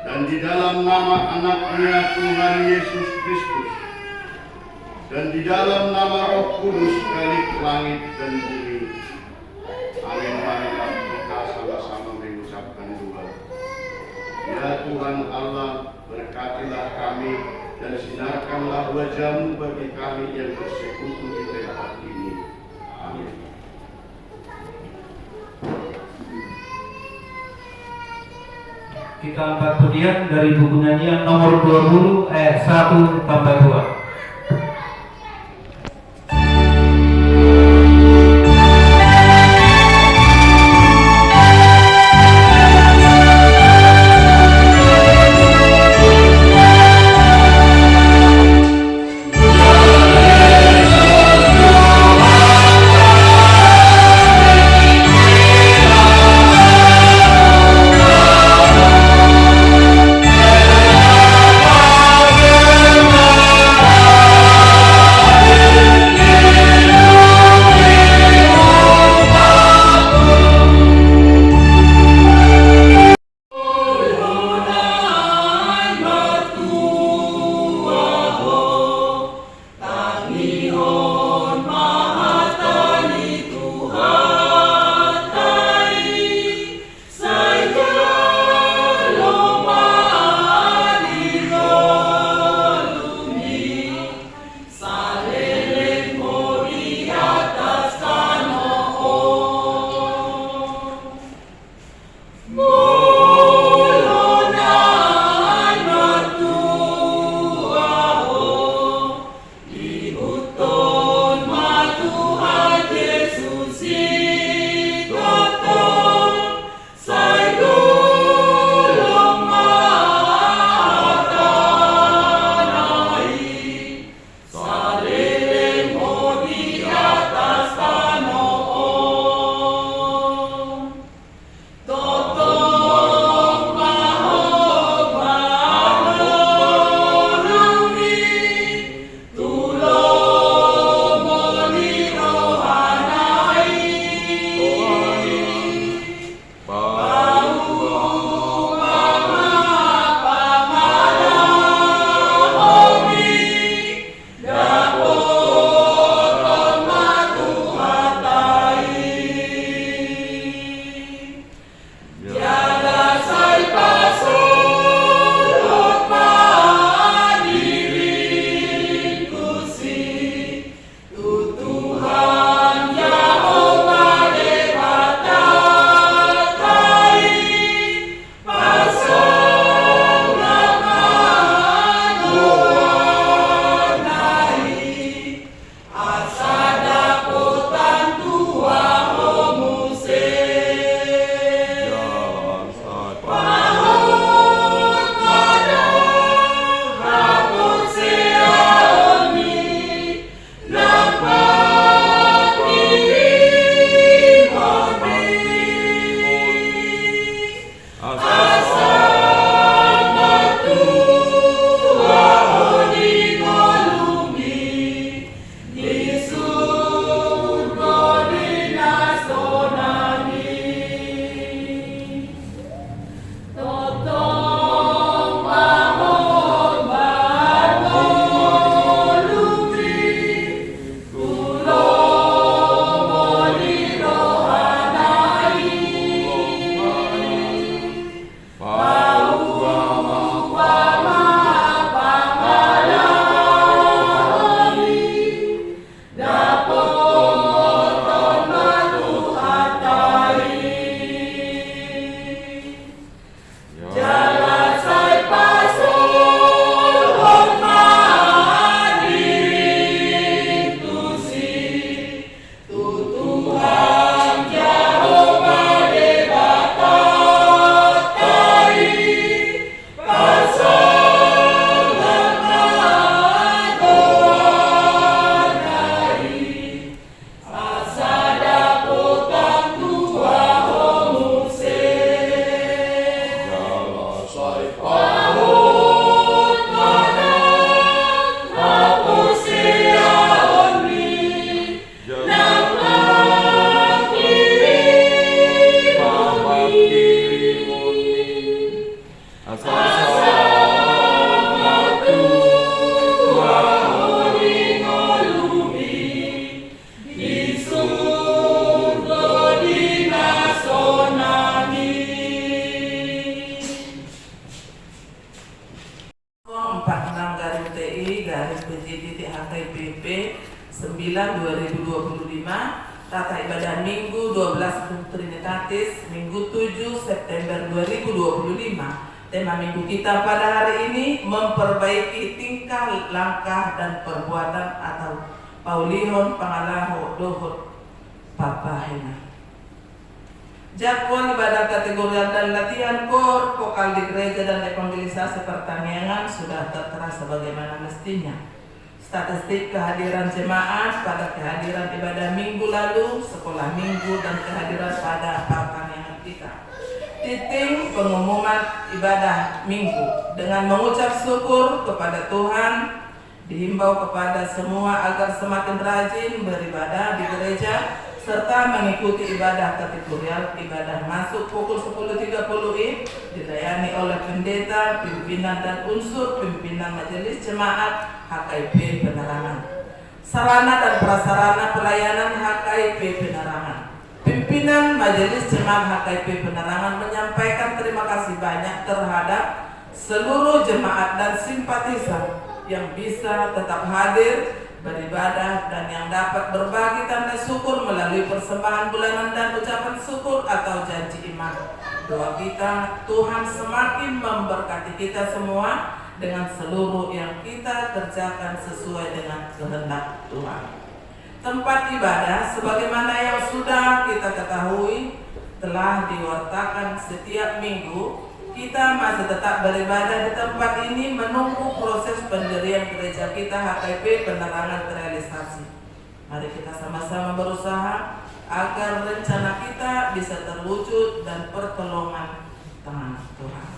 dan di dalam nama anaknya Tuhan Yesus Kristus, dan di dalam nama Roh Kudus Balik langit dan bumi. Amin. Marilah kita sama-sama mengucapkan doa. Ya Tuhan Allah, berkatilah kami dan sinarkanlah wajah-Mu bagi kami yang bersekutu di tempat ini. Amin. Kita angkat pujian dari buku nyanyian nomor 20 ayat 1 tambah 2. Asal 2025, Tata Ibadah Minggu 12 Trinitatis, Minggu 7 September 2025. Tema minggu kita pada hari ini memperbaiki tingkah, langkah, dan perbuatan atau Paulihon Pangalaho Dohot Papahina. Jadwal ibadah kategorial dan latihan kor, vokal di gereja dan evangelisasi pertanian sudah tertera sebagaimana mestinya. Statistik kehadiran jemaat pada kehadiran ibadah minggu lalu, sekolah minggu, dan kehadiran pada pertanian kita. Titik pengumuman ibadah minggu dengan mengucap syukur kepada Tuhan, dihimbau kepada semua agar semakin rajin beribadah di gereja serta mengikuti ibadah kategorial. Ibadah masuk pukul 10.30 dilayani oleh pendeta, pimpinan dan unsur pimpinan majelis jemaat HKIP Penerangan. Sarana dan prasarana pelayanan HKIP Penerangan. Pimpinan Majelis Jemaat HKIP Penerangan menyampaikan terima kasih banyak terhadap seluruh jemaat dan simpatisan yang bisa tetap hadir beribadah dan yang dapat berbagi tanda syukur melalui persembahan bulanan dan ucapan syukur atau janji iman. Doa kita, Tuhan semakin memberkati kita semua dengan seluruh yang kita kerjakan sesuai dengan kehendak Tuhan. Tempat ibadah sebagaimana yang sudah kita ketahui telah diwartakan setiap minggu. Kita masih tetap beribadah di tempat ini menunggu proses pendirian gereja kita HKIP Penerangan terrealisasi. Mari kita sama-sama berusaha agar rencana kita bisa terwujud dan pertolongan tangan Tuhan.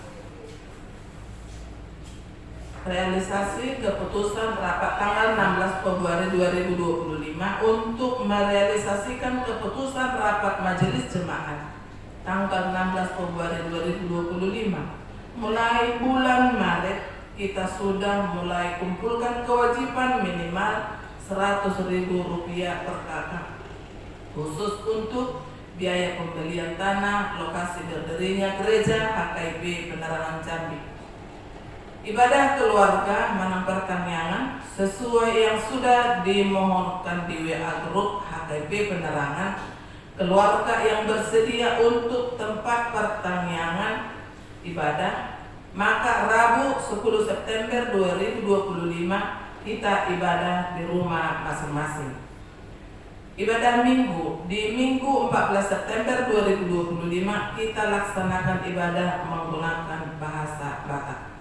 Realisasi keputusan rapat tanggal 16 Februari 2025 untuk merealisasikan keputusan rapat Majelis Jemaat tanggal 16 Februari 2025. Mulai bulan Maret kita sudah mulai kumpulkan kewajiban minimal Rp100.000 per kakak khusus untuk biaya pembelian tanah lokasi berdirinya gereja HKIP Penerangan Jambi. Ibadah keluarga Manang Pertanian sesuai yang sudah dimohonkan di WA Group HKIP Penerangan. Keluarga yang bersedia untuk tempat pertanian ibadah, maka Rabu 10 September 2025 kita ibadah di rumah masing-masing. Ibadah minggu di Minggu 14 September 2025 kita laksanakan ibadah menggunakan bahasa Batak.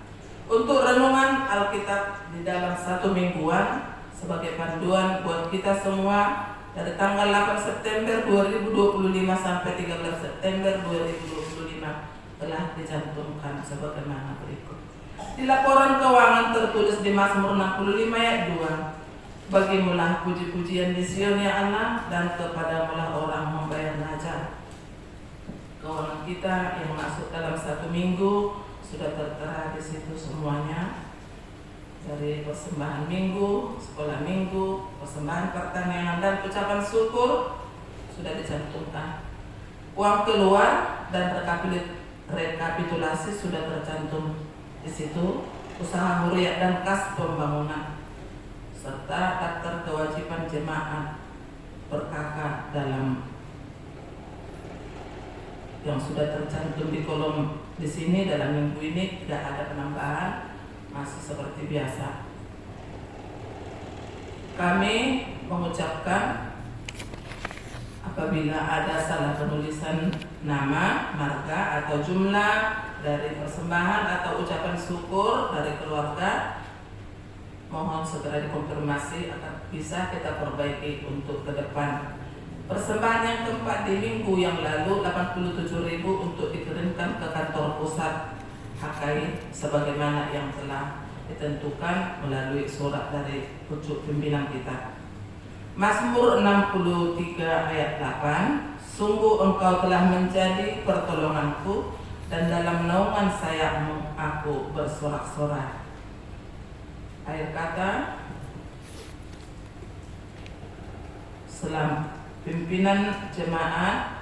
Untuk renungan Alkitab di dalam satu mingguan sebagai panduan buat kita semua dari tanggal 8 September 2025 sampai 13 September 2025 telah dicantumkan sebagaimana berikut. Di laporan keuangan tertulis di Mazmur 65 ayat 2, bagimulah puji-pujian di Sion ya Allah, dan kepadamulah orang membayar raja. Keuangan kita yang masuk dalam satu minggu sudah tertera di situ semuanya, dari persembahan minggu, sekolah minggu, persembahan pertanian dan ucapan syukur sudah dicantumkan. Uang keluar dan rekapitulasi sudah tercantum di situ. Usaha huriat dan kas pembangunan serta daftar kewajiban jemaat per kakak dalam yang sudah tercantum di kolom di sini. Dalam minggu ini tidak ada penambahan, masih seperti biasa. Kami mengucapkan apabila ada salah penulisan nama, marga atau jumlah dari persembahan atau ucapan syukur dari keluarga, mohon segera dikonfirmasi agar bisa kita perbaiki untuk ke depan. Persembahan yang keempat di minggu yang lalu 87.000 untuk dikirimkan ke kantor pusat HKI sebagaimana yang telah ditentukan melalui surat dari pucuk pimpinan kita. Mazmur 63 ayat 8, sungguh engkau telah menjadi pertolonganku dan dalam naungan sayapmu aku bersorak-sorai. Akhir kata, pimpinan jemaat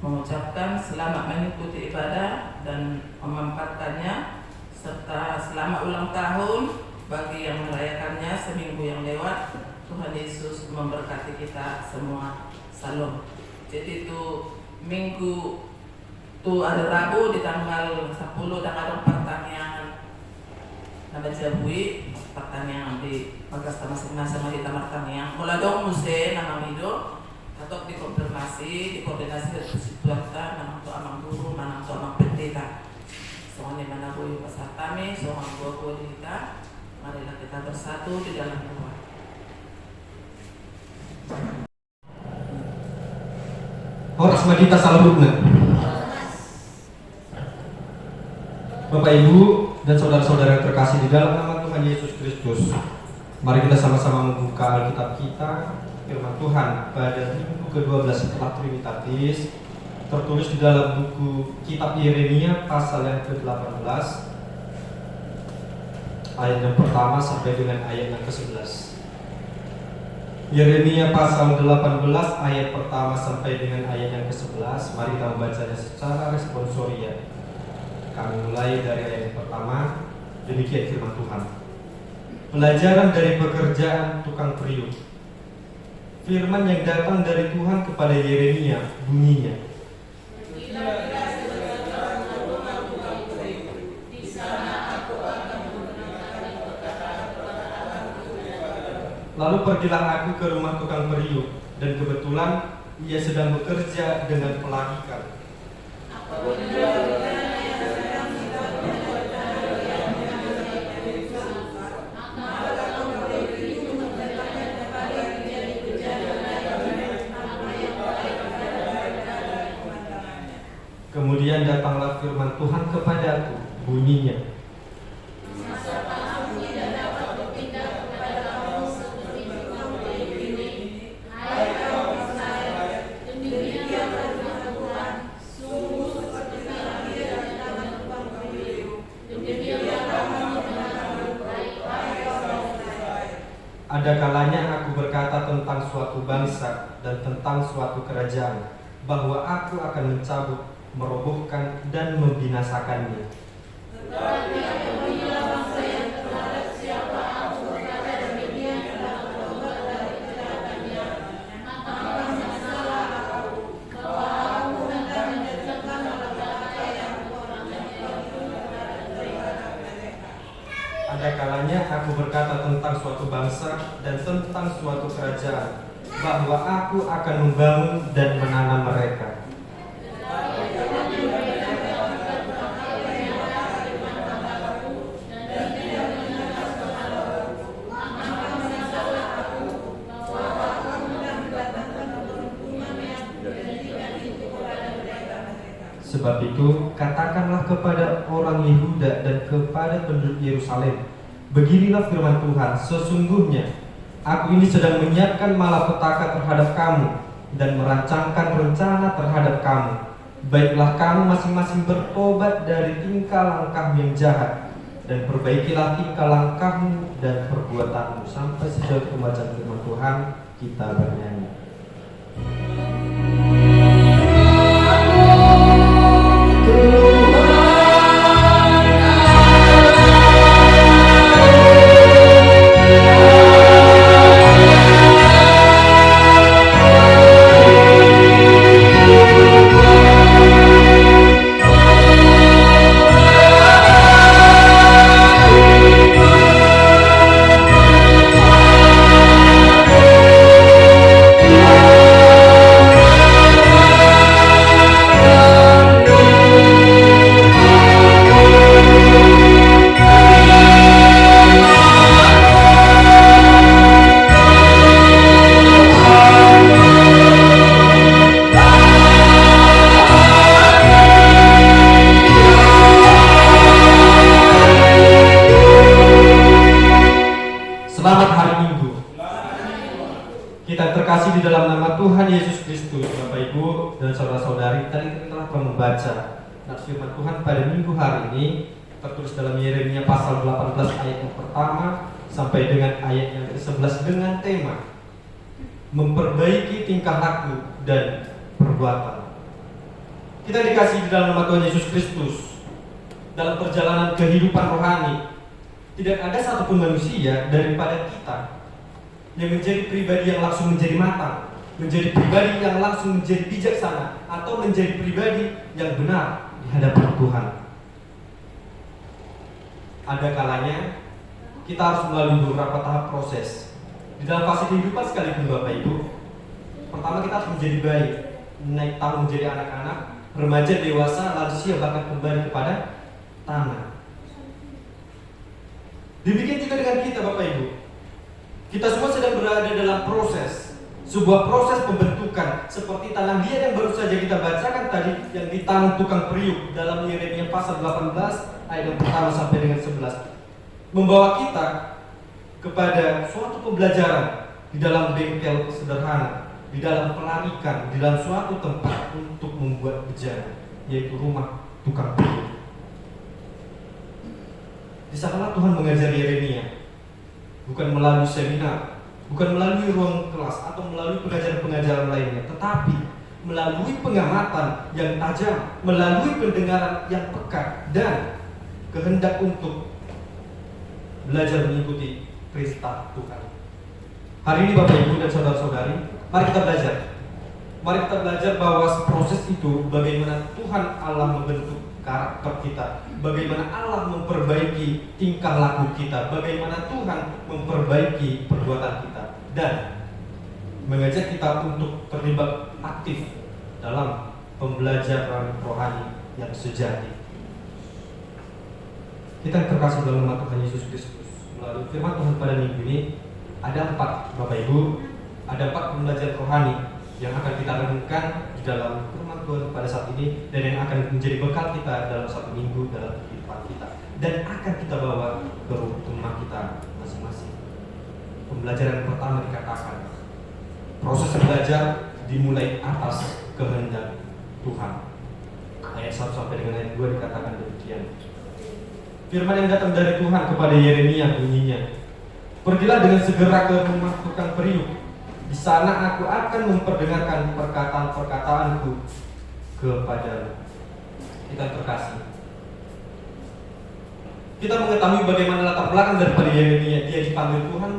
mengucapkan selamat mengikuti ibadah dan memanfaatkannya serta selamat ulang tahun bagi yang merayakannya seminggu yang lewat. Tuhan Yesus memberkati kita semua. Salam. Jadi itu minggu tu ada Rabu di tanggal 10 dan ada pertanyaan nama Jabui pertanyaan di Magasta masing-masing di Taman Taniang. Mula dong muse nama Mido atau dikonfirmasi, dikoordinasi dengan situata manang tu amang guru, manang tu amang pendeta. Soalnya mana boy pasar kami, soalnya gua kita. Marilah kita bersatu di dalam Tuhan. Asma kita salam rukna. Bapak Ibu dan saudara-saudara yang terkasih di dalam nama Tuhan Yesus Kristus, mari kita sama-sama membuka Alkitab kita, firman Tuhan pada minggu ke-12 setelah Trinitatis, tertulis di dalam buku kitab Yeremia pasal yang ke-18 ayat yang pertama sampai dengan ayat yang ke-11. Yeremia pasal 18 ayat pertama sampai dengan ayat yang ke-11. Mari kita membacanya secara responsoria. Kami mulai dari ayat yang pertama. Demikian firman Tuhan. Pelajaran dari pekerjaan tukang periuk. Firman yang datang dari Tuhan kepada Yeremia bunyinya, lalu pergilah aku ke rumah tukang periuk, dan kebetulan ia sedang bekerja dengan pelagikan. Kemudian datanglah firman Tuhan kepadaku, bunyinya, ada kalanya aku berkata tentang suatu bangsa dan tentang suatu kerajaan, bahwa aku akan mencabut, merobohkan, dan membinasakannya. Ada kalanya aku berkata tentang suatu bangsa dan tentang suatu kerajaan, bahwa aku akan membangun dan menanam mereka. Sebab itu, katakanlah kepada orang Yehuda dan kepada penduduk Yerusalem, beginilah firman Tuhan, sesungguhnya aku ini sedang menyiapkan malapetaka terhadap kamu dan merancangkan rencana terhadap kamu. Baiklah kamu masing-masing bertobat dari tingkah langkah yang jahat, dan perbaikilah tingkah langkahmu dan perbuatanmu. Sampai sejauh pembacaan firman Tuhan, kita bernyanyi. Selamat hari Minggu. Kita terkasih di dalam nama Tuhan Yesus Kristus, Bapak Ibu dan saudara-saudari, tadi kita telah membaca firman Tuhan pada minggu hari ini tertulis dalam Yeremia pasal 18 ayat yang pertama sampai dengan ayat yang ke-11 dengan tema memperbaiki tingkah laku dan perbuatan. Kita dikasih di dalam nama Tuhan Yesus Kristus dalam perjalanan kehidupan rohani. Tidak ada satupun manusia daripada kita yang menjadi pribadi yang langsung menjadi matang, menjadi pribadi yang langsung menjadi bijaksana, atau menjadi pribadi yang benar di hadapan Tuhan. Ada kalanya kita harus melalui beberapa tahap proses di dalam fase kehidupan sekalipun Bapak Ibu. Pertama, kita harus menjadi bayi, naik tahun menjadi anak-anak, remaja, dewasa, lansia, bahkan kembali kepada tanah. Demikian juga dengan kita Bapak Ibu. Kita semua sedang berada dalam proses, sebuah proses pembentukan, seperti tanah liat yang baru saja kita bacakan tadi, yang ditanam tukang periuk dalam Yeremia pasal 18 ayat yang pertama sampai dengan 11, membawa kita kepada suatu pembelajaran di dalam bengkel sederhana, di dalam pelarikan, di dalam suatu tempat untuk membuat bejana, yaitu rumah tukang periuk. Di sanalah Tuhan mengajar Yeremia, bukan melalui seminar, bukan melalui ruang kelas atau melalui pengajaran-pengajaran lainnya, tetapi melalui pengamatan yang tajam, melalui pendengaran yang peka, dan kehendak untuk belajar mengikuti perintah Tuhan. Hari ini Bapak Ibu dan saudara-saudari, mari kita belajar. Mari kita belajar bahwa proses itu, bagaimana Tuhan Allah membentuk karakter kita, bagaimana Allah memperbaiki tingkah laku kita, bagaimana Tuhan memperbaiki perbuatan kita, dan mengajak kita untuk terlibat aktif dalam pembelajaran rohani yang sejati. Kita yang terkasih dalam nama Tuhan Yesus Kristus, melalui firman Tuhan pada minggu ini ada 4 Bapak Ibu, ada 4 pembelajaran rohani yang akan kita renungkan di dalam firman Tuhan pada saat ini, dan yang akan menjadi bekal kita dalam 1 minggu dalam kehidupan kita, dan akan kita bawa ke rumah kita masing-masing. Pembelajaran pertama dikatakan, proses belajar dimulai atas kehendak Tuhan. Ayat 1 sampai dengan ayat 2 dikatakan demikian. Firman yang datang dari Tuhan kepada Yeremia bunyinya, "Pergilah dengan segera ke rumah tukang periuk. Di sana aku akan memperdengarkan perkataan-perkataanku kepadamu." Kita terkasih, kita mengetahui bagaimana latar belakang daripada Yeremia. Dia dipanggil Tuhan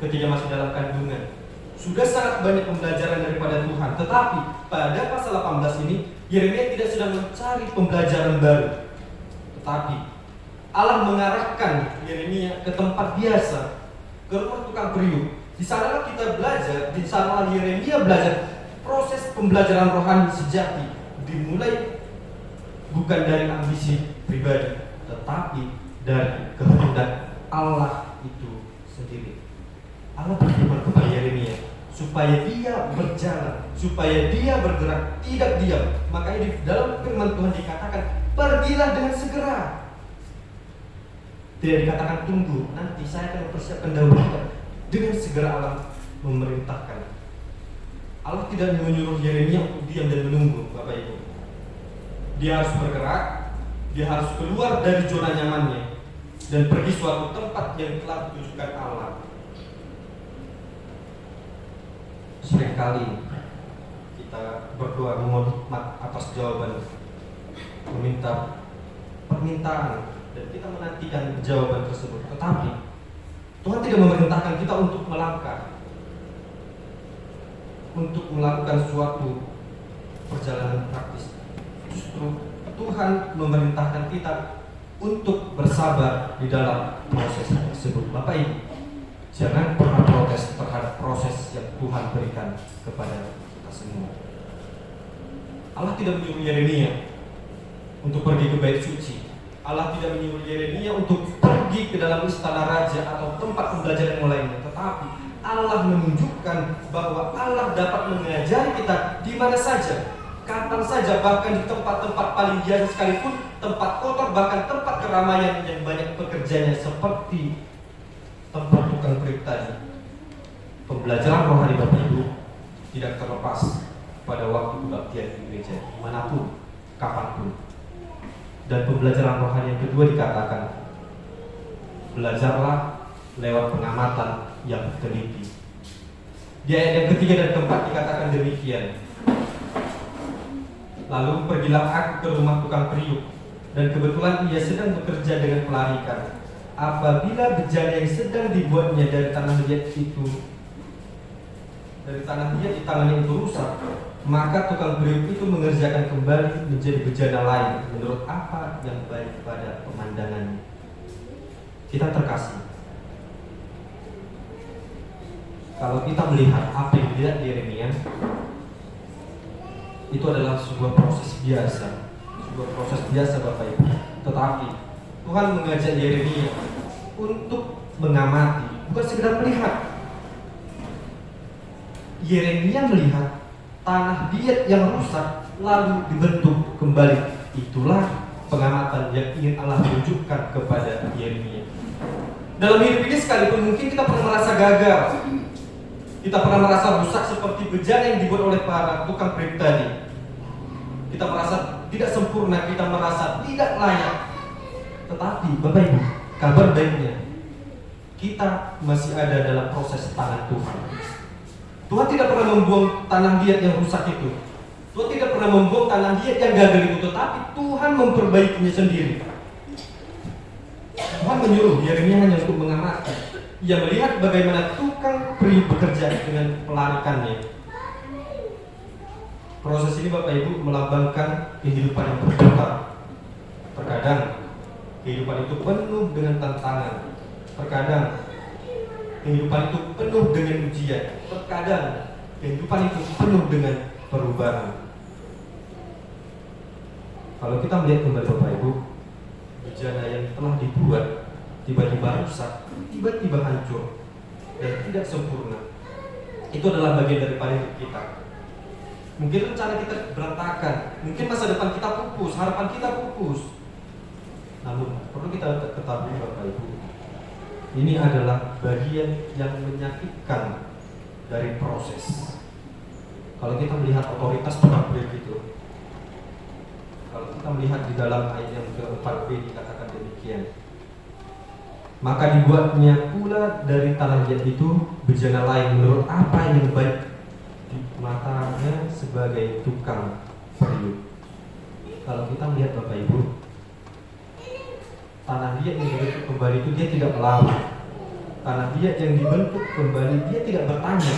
ketika masih dalam kandungan. Sudah sangat banyak pembelajaran daripada Tuhan, tetapi pada pasal 18 ini Yeremia tidak sedang mencari pembelajaran baru, tetapi Allah mengarahkan Yeremia ke tempat biasa, ke rumah tukang periuk. Di sanalah kita belajar, di sanalah Yeremia belajar proses pembelajaran rohani sejati, dimulai bukan dari ambisi pribadi, tetapi dari kehendak Allah itu sendiri. Allah berfirman kepada Yeremia supaya dia berjalan, supaya dia bergerak, tidak diam. Makanya di dalam firman Tuhan dikatakan, pergilah dengan segera. Tidak dikatakan tunggu, nanti saya akan mempersiapkan dahulu. Dengan segera Allah memerintahkan. Allah tidak menyuruh Yeremia untuk diam dan menunggu, Bapak Ibu. Dia harus bergerak, dia harus keluar dari zona nyamannya dan pergi suatu tempat yang telah ditujukan Allah. Seringkali kita berdoa memohon hikmat atas jawaban, meminta permintaan, dan kita menantikan jawaban tersebut. Tetapi Tuhan tidak memerintahkan kita untuk melangkah, untuk melakukan suatu perjalanan praktis. Justru Tuhan memerintahkan kita untuk bersabar di dalam proses tersebut. Bapak Ibu, jangan pernah protes terhadap proses yang Tuhan berikan kepada kita semua. Allah tidak menyuruh Yeremia untuk pergi ke bait suci. Allah tidak menyuruh Yeremia untuk pergi ke dalam istana raja atau tempat pembelajaran yang lainnya. Tetapi Allah menunjukkan bahwa Allah dapat mengajari kita di mana saja, kapan saja, bahkan di tempat-tempat paling biasa sekalipun, tempat kotor, bahkan tempat keramaian yang banyak pekerjanya, seperti tempat tukang periuk tadi. Pembelajaran rohani Bapak Ibu tidak terlepas pada waktu kebaktian di gereja, dimanapun, kapanpun. Dan pembelajaran rohani yang kedua dikatakan, belajarlah lewat pengamatan yang teliti. Di ayat yang ketiga dan keempat dikatakan demikian, "Lalu pergilah aku ke rumah tukang periuk, dan kebetulan ia sedang bekerja dengan pelarikan. apabila bejana yang sedang dibuatnya dari tanah liat di tangannya itu rusak, maka tukang periuk itu mengerjakan kembali menjadi bejana lain menurut apa yang baik pada pemandangannya. Kita terkasih, kalau kita melihat apa yang dilihat Yeremia, itu adalah sebuah proses biasa, Bapak Ibu. Tetapi Tuhan mengajak Yeremia untuk mengamati, bukan sekedar melihat. Yeremia melihat tanah liat yang rusak lalu dibentuk kembali. Itulah pengamatan yang ingin Allah tunjukkan kepada Yeremia. Dalam hidup ini sekalipun mungkin kita pernah merasa gagal, kita pernah merasa rusak seperti bejana yang dibuat oleh para tukang periuk tadi. Kita merasa tidak sempurna, kita merasa tidak layak. Tetapi Bapak Ibu, kabar baiknya, kita masih ada dalam proses tangan Tuhan. Tuhan tidak pernah membuang tanah liat yang rusak itu. Tuhan tidak pernah membuang tanah liat yang gagal itu, tetapi Tuhan memperbaikinya sendiri. Tuhan menyuruh Yeremia hanya untuk mengamati. Ia melihat bagaimana tukang periuk bekerja dengan pelarikannya. Proses ini Bapak Ibu melambangkan kehidupan yang berputar. Terkadang kehidupan itu penuh dengan tantangan. Terkadang kehidupan itu penuh dengan ujian. Terkadang kehidupan itu penuh dengan perubahan. Kalau kita melihat kembali Bapak Ibu, bejana yang telah dibuat tiba-tiba rusak, tiba-tiba hancur dan tidak sempurna. Itu adalah bagian daripada hidup kita. Mungkin rencana kita berantakan, mungkin masa depan kita pupus, harapan kita pupus. Namun perlu kita ketahui Bapak Ibu, ini adalah bagian yang menyakitkan dari proses. Kalau kita melihat otoritas tukang periuk itu, kalau kita melihat di dalam ayat yang ke-4b dikatakan demikian, maka dibuatnya pula dari tanah liat itu bejana lain menurut apa yang baik di matanya sebagai tukang periuk. Kalau kita melihat Bapak Ibu, tanah liat yang dibentuk kembali itu dia tidak melawan. Tanah liat yang dibentuk kembali dia tidak bertanya,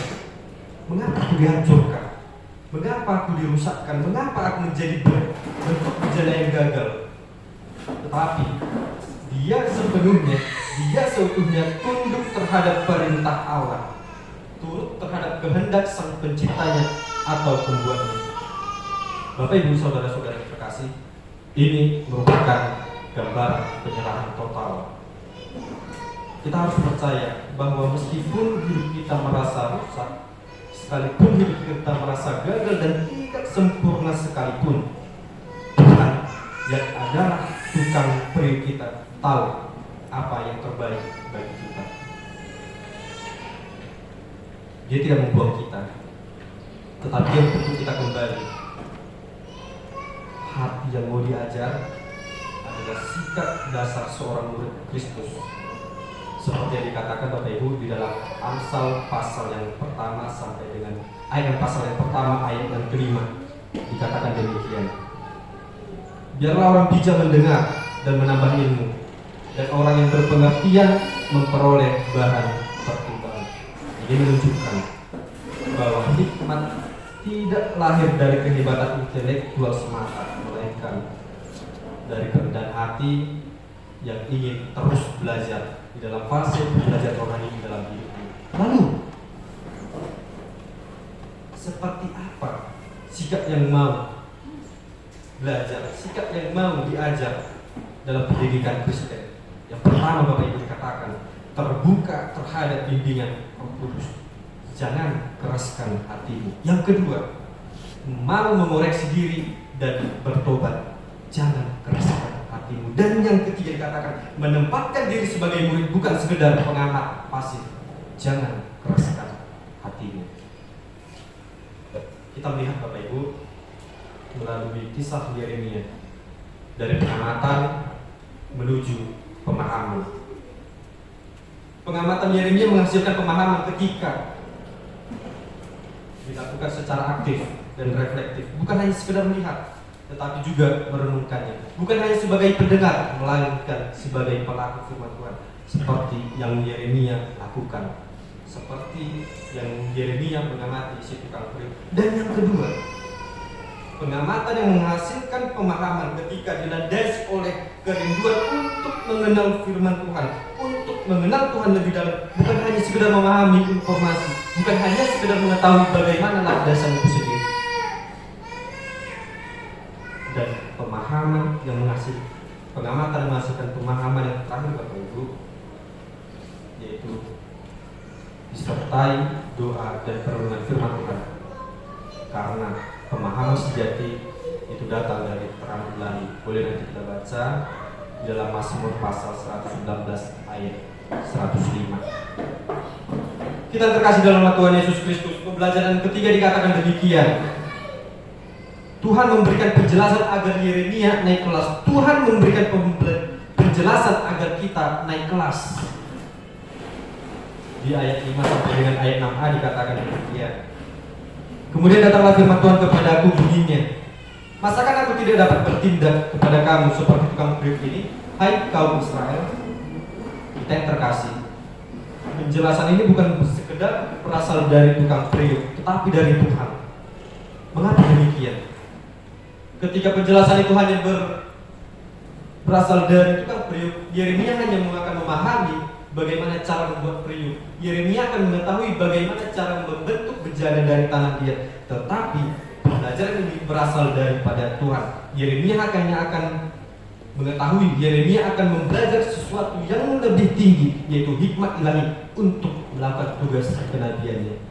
mengapa aku dihancurkan? Mengapa aku dirusakkan? Mengapa aku menjadi bentuk bejana yang gagal? Tetapi dia sepenuhnya, dia seutuhnya tunduk terhadap perintah Allah, turut terhadap kehendak sang penciptanya atau pembuatnya. Bapak Ibu saudara-saudara yang terkasih, ini merupakan gambaran penyerahan total. Kita harus percaya bahwa meskipun hidup kita merasa rusak, sekalipun hidup kita merasa gagal dan tidak sempurna sekalipun, Tuhan yang adalah tukang periuk kita tahu apa yang terbaik bagi kita. Dia tidak membuang kita, tetapi dia membentuk kita kembali. Hati yang mau diajar adalah sikap dasar seorang murid Kristus, seperti yang dikatakan Bapak Ibu di dalam Amsal pasal yang pertama sampai dengan ayat yang kelima, dikatakan demikian. Biarlah orang bijak mendengar dan menambah ilmu, dan orang yang berpengertian memperoleh bahan pertimbangan. Ini menunjukkan bahwa hikmat tidak lahir dari kehebatan intelektual semata, melainkan dari kerendahan hati yang ingin terus belajar di dalam fase belajar rohani dalam hidupnya. Lalu, seperti apa sikap yang mau belajar, sikap yang mau diajar dalam pendidikan Kristen? Yang pertama Bapak Ibu dikatakan, terbuka terhadap bimbingan Roh Kudus. Jangan keraskan hatimu. Yang kedua, mau mengoreksi diri dan bertobat. Jangan keraskan hatimu. Dan yang ketiga dikatakan, menempatkan diri sebagai murid bukan sekedar pengamat pasif. Jangan keraskan hatimu. Kita melihat Bapak Ibu melalui kisah Yeremia dari pengamatan menuju pemahaman. Pengamatan Yeremia menghasilkan pemahaman ketika dilakukan secara aktif dan reflektif, bukan hanya sekedar melihat, tetapi juga merenungkannya. Bukan hanya sebagai pendengar, melainkan sebagai pelaku firman Tuhan. seperti yang Yeremia lakukan, seperti yang Yeremia mengamati si tukang periuk. Dan yang kedua, pengamatan yang menghasilkan pemahaman ketika dilandasi oleh kerinduan untuk mengenal firman Tuhan, untuk mengenal Tuhan lebih dalam, bukan hanya sekedar memahami informasi, bukan hanya sekedar mengetahui bagaimana landasan itu sendiri, dan pemahaman yang menghasilkan pengamatan menghasilkan pemahaman yang terakhir Bapak Ibu, yaitu disertai doa dan perenungan firman Tuhan. Karena pemahaman sejati itu datang dari terang ilahi. Boleh nanti kita baca di dalam Mazmur pasal 119 ayat 105. Kita terkasih dalam Tuhan Yesus Kristus, pembelajaran ketiga dikatakan demikian. Tuhan memberikan penjelasan agar Yeremia naik kelas. Tuhan memberikan penjelasan agar kita naik kelas. Di ayat 5 sampai dengan ayat 6a dikatakan demikian. Kemudian datanglah firman Tuhan kepadaku bunyinya, masakan aku tidak dapat bertindak kepada kamu seperti tukang periuk ini, hai kaum Israel? Kita yang terkasih, penjelasan ini bukan sekedar berasal dari tukang periuk, tetapi dari Tuhan. Mengapa demikian? Ketika penjelasan itu hanya berasal dari tukang periuk, Yeremia hanya akan memahami bagaimana cara membuat periuk. Yeremia akan mengetahui bagaimana cara membentuk bejana dari tanah liat. Tetapi pelajaran ini berasal daripada Tuhan. Yeremia akan mengetahui, Yeremia akan belajar sesuatu yang lebih tinggi, yaitu hikmat ilahi untuk melakukan tugas kenabiannya.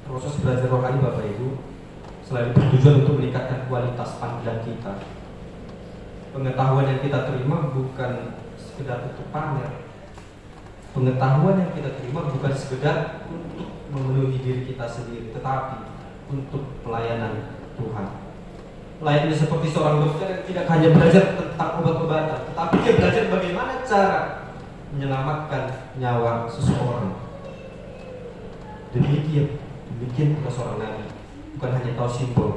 Proses belajar rohani Bapak Ibu selain bertujuan untuk meningkatkan kualitas panggilan kita, pengetahuan yang kita terima bukan sekedar untuk pamer. Pengetahuan yang kita terima bukan sekedar untuk memenuhi diri kita sendiri, tetapi untuk pelayanan Tuhan. Layaknya seperti seorang dokter yang tidak hanya belajar tentang obat-obatan, tetapi dia belajar bagaimana cara menyelamatkan nyawa seseorang. Demikian pula seorang nabi, bukan hanya tahu simbol,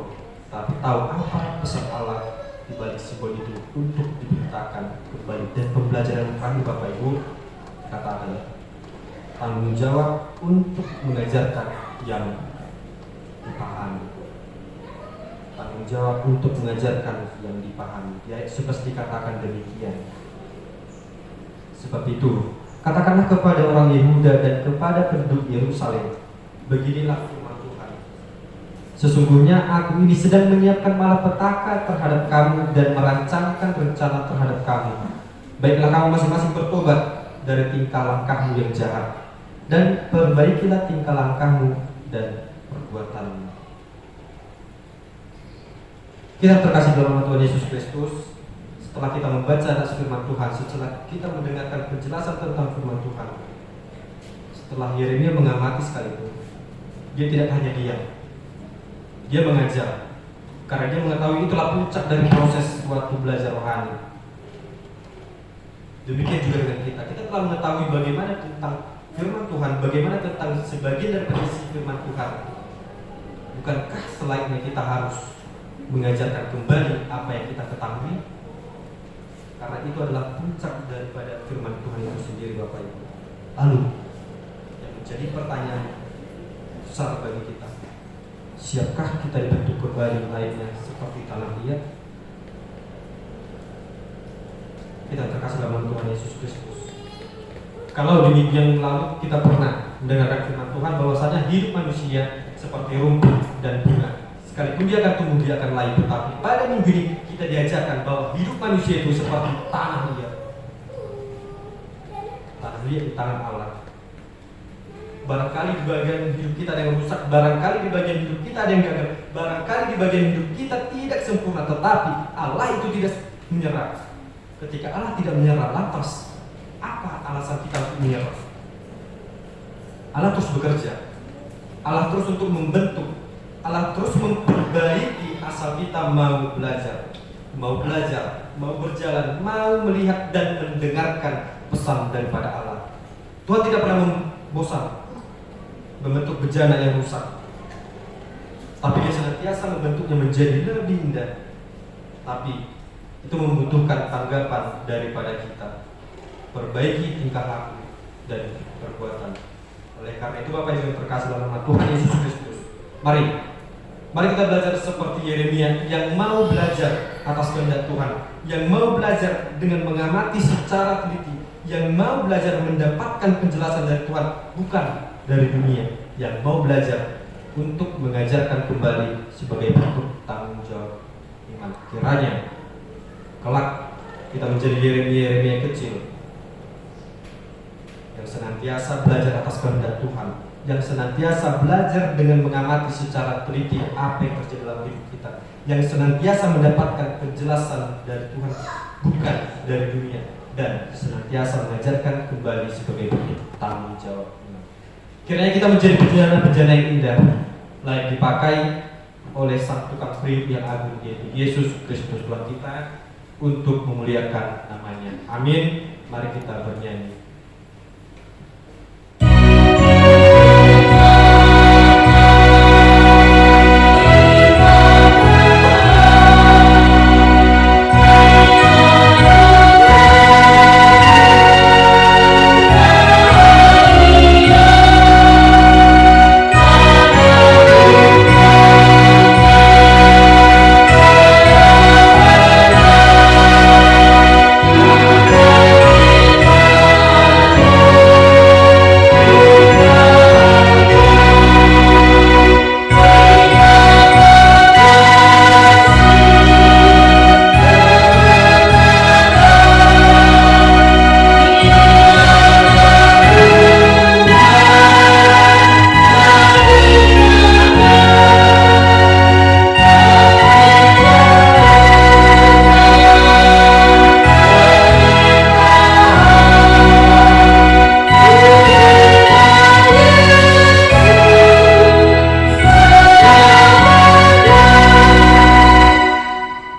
tapi tahu apa pesan Allah di balik simbol itu untuk diberitakan kembali. Dan pembelajaran kami Bapak Ibu katakan tanggung jawab untuk mengajarkan yang dipahami. Tanggung jawab untuk mengajarkan yang dipahami. Ya, seperti dikatakan demikian. Sebab itu, katakanlah kepada orang Yehuda dan kepada penduduk Yerusalem, beginilah firman Tuhan. Sesungguhnya aku ini sedang menyiapkan malapetaka terhadap kamu dan merancangkan rencana terhadap kamu. Baiklah kamu masing-masing bertobat dari tingkah langkahmu yang jahat, dan perbaikilah tingkah langkahmu dan perbuatanmu. Kita terkasih dalam Tuhan Yesus Kristus, setelah kita membaca firman Tuhan, setelah kita mendengarkan penjelasan tentang firman Tuhan, setelah Yeremia mengamati sekalipun, dia tidak hanya diam, dia mengajar, karena dia mengetahui itulah puncak dari proses suatu belajar rohani. Demikian juga dengan kita telah mengetahui bagaimana tentang firman Tuhan, bagaimana tentang sebagian dari isi firman Tuhan. Bukankah selainnya kita harus mengajarkan kembali apa yang kita ketahui? Karena itu adalah puncak daripada firman Tuhan itu sendiri Bapak Ibu. Lalu yang menjadi pertanyaan besar bagi kita, siapkah kita dibentuk kembali lainnya seperti tanah liat? Kita terkasih dalam Tuhan Yesus Kristus. Kalau di minggu yang lalu kita pernah mendengarkan firman Tuhan bahwasanya hidup manusia seperti rumput dan bunga, sekalipun dia akan tumbuh, dia akan layu. Tetapi pada minggu ini kita diajarkan bahwa hidup manusia itu seperti tanah liat. Tanah liat di tangan Allah. Barangkali di bagian hidup kita ada yang rusak, barangkali di bagian hidup kita ada yang gagal, barangkali di bagian hidup kita tidak sempurna, tetapi Allah itu tidak menyerah. Ketika Allah tidak menyerah, lantas apa alasan kita untuk menyerah? Allah terus bekerja, Allah terus untuk membentuk, Allah terus memperbaiki asal kita mau belajar, mau berjalan, mau melihat dan mendengarkan pesan daripada Allah. Tuhan tidak pernah bosan membentuk bejana yang rusak, tapi Dia senantiasa membentuknya menjadi lebih indah. Tapi itu membutuhkan tanggapan daripada kita. Perbaiki tingkah laku dan perbuatan. Oleh karena itu Bapak Ibu yang terkasih dalam nama Tuhan Yesus Kristus, Mari kita belajar seperti Yeremia yang mau belajar atas kehendak Tuhan, yang mau belajar dengan mengamati secara teliti, yang mau belajar mendapatkan penjelasan dari Tuhan, bukan dari dunia, yang mau belajar untuk mengajarkan kembali sebagai bentuk tanggung jawab iman. Kiranya kelak kita menjadi Yeremia kecil yang senantiasa belajar atas kehendak Tuhan, yang senantiasa belajar dengan mengamati secara teliti apa yang terjadi dalam hidup kita, yang senantiasa mendapatkan penjelasan dari Tuhan bukan dari dunia, dan senantiasa mengajarkan kembali sebagai bentuk tanggung jawab. Kiranya kita menjadi bejana-bejana yang indah, layak dipakai oleh Sang Tukang Priuk yang agung, yaitu Yesus Kristus Tuhan kita, untuk memuliakan namanya. Amin. Mari kita bernyanyi.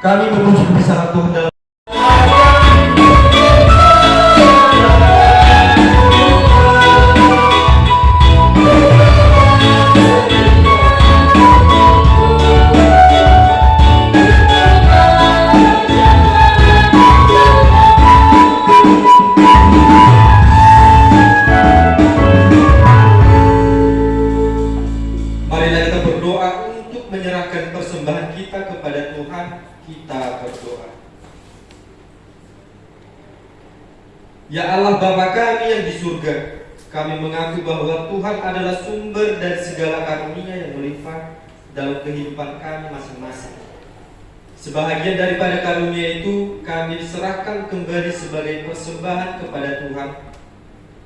Kami memuji besar Tuhan dalam marilah kita berdoa untuk menyerahkan persembahan kita kepada Tuhan. Kita berdoa. Ya Allah Bapa kami yang di surga, kami mengaku bahwa Tuhan adalah sumber dari segala karunia yang melimpah dalam kehidupan kami masing-masing. Sebahagian daripada karunia itu kami serahkan kembali sebagai persembahan kepada Tuhan.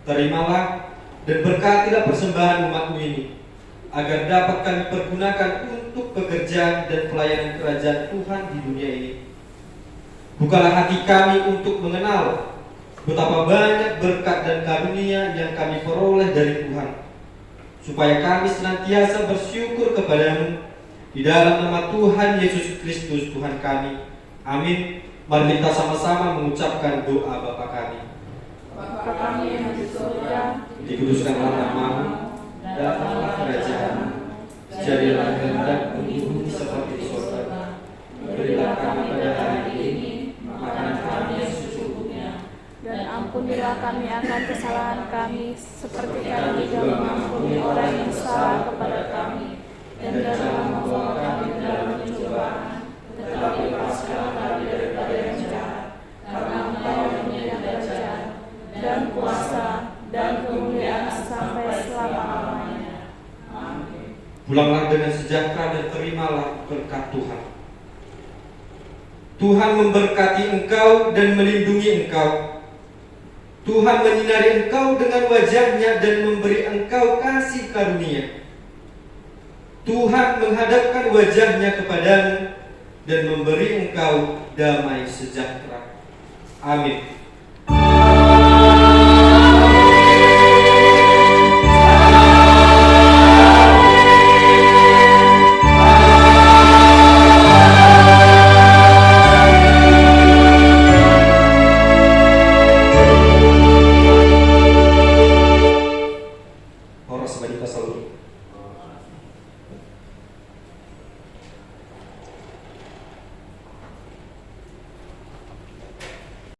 Terimalah dan berkatilah persembahan umat-Mu ini, agar dapat kami pergunakan untuk pekerjaan dan pelayanan kerajaan Tuhan di dunia ini. Bukalah hati kami untuk mengenal betapa banyak berkat dan karunia yang kami peroleh dari Tuhan, supaya kami senantiasa bersyukur kepada-Mu di dalam nama Tuhan Yesus Kristus Tuhan kami. Amin. Mari kita sama-sama mengucapkan doa Bapa kami. Bapa kami yang di surga, Dikuduskanlah nama-Mu, datanglah kerajaan-Mu, jadilah kehendak-Mu di bumi seperti di surga. Berilah kami pada hari ini makanan kami yang secukupnya, dan ampunilah kami akan kesalahan kami, seperti kami juga mengampuni orang yang salah kepada kami. Dan jangan membawa kami ke dalam pencobaan, tetapi lepaskanlah kami daripada yang jahat. Karena Engkau yang punya kerajaan dan kuasa dan kemuliaan sampai selama-lamanya. Amin. Pulanglah dengan sejahtera dan terimalah berkat Tuhan. Tuhan memberkati engkau dan melindungi engkau. Tuhan menyinari engkau dengan wajah-Nya dan memberi engkau kasih karunia. Tuhan menghadapkan wajah-Nya kepadamu dan memberi engkau damai sejahtera. Amin.